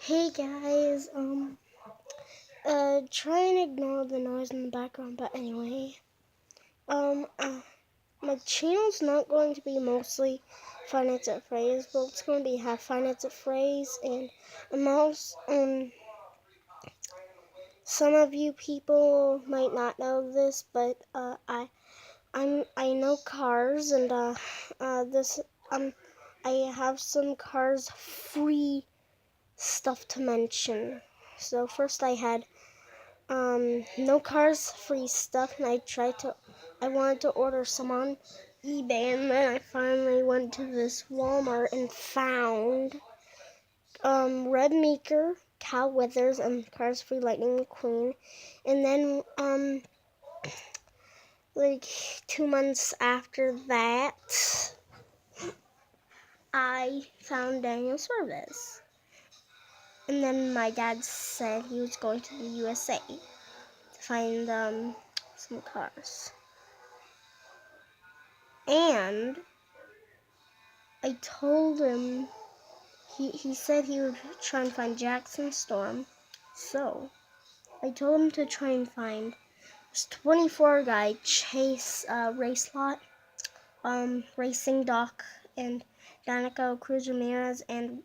Hey guys, try and ignore the noise in the background, but anyway, my channel's not going to be mostly Five Nights at Freddy's, but it's going to be half Five Nights at Freddy's and a mouse. Some of you people might not know this, but, I know cars, and, I have some cars free stuff to mention. So first I had no cars free stuff, and I wanted to order some on eBay, and then I finally went to this Walmart and found Red Meeker, Cal Withers, and Cars Free Lightning McQueen. And then like 2 months after that, I found Daniel Service. And then my dad said he was going to the USA to find some cars. And I told him, he said he would try and find Jackson Storm. So I told him to try and find this 24 guy, Chase Racelot, Racing Doc, and dinoco, Cruz, Ramirez, and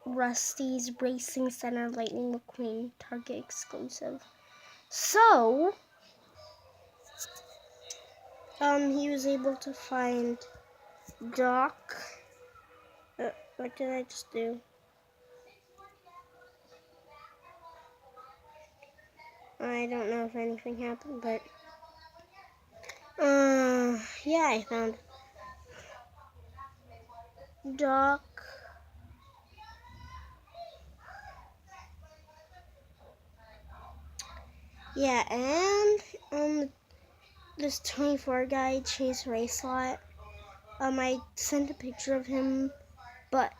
Rusty's Racing Center, Lightning McQueen, Target exclusive. So he was able to find Doc. What did I just do? I don't know if anything happened, but yeah, I found Doc. Yeah, and this 24 guy, Chase Racelot. I sent a picture of him, but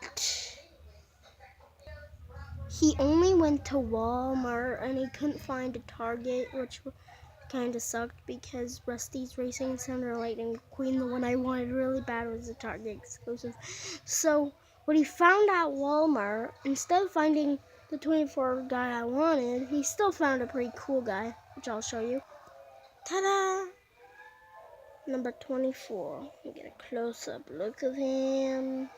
he only went to Walmart and he couldn't find a Target, which kind of sucked because Rusty's Racing Center Lightning McQueen, the one I wanted really bad, was a Target exclusive. So what he found at Walmart, instead of finding the 24 guy I wanted, he still found a pretty cool guy, which I'll show you. Ta-da! Number 24. You get a close-up look of him.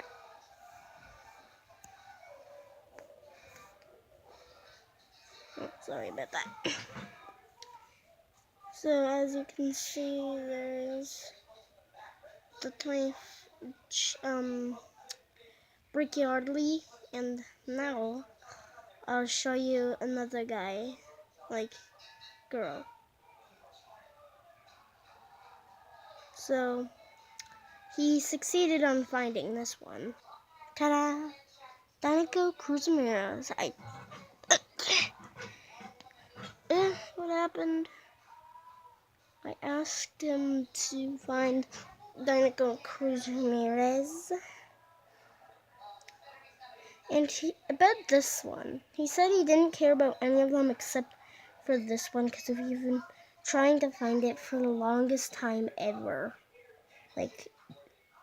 Oh, sorry about that. So as you can see, there's the Brick Yardley, and now I'll show you another guy, like girl. So he succeeded on finding this one. Ta-da! Dinoco Cruz Ramirez. What happened? I asked him to find dinoco Cruz Ramirez. And about this one, he said he didn't care about any of them except for this one because we've been trying to find it for the longest time ever. Like,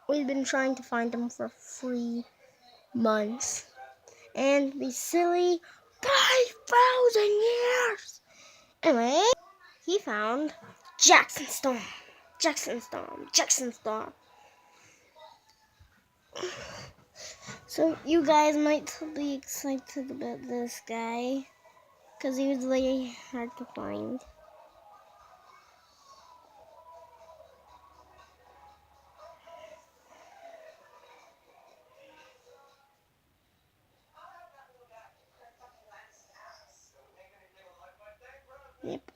we've been trying to find them for 3 months. And the silly 5,000 years! Anyway, he found Jackson Storm. Jackson Storm. Jackson Storm. So you guys might be excited about this guy because he was really hard to find. Yep.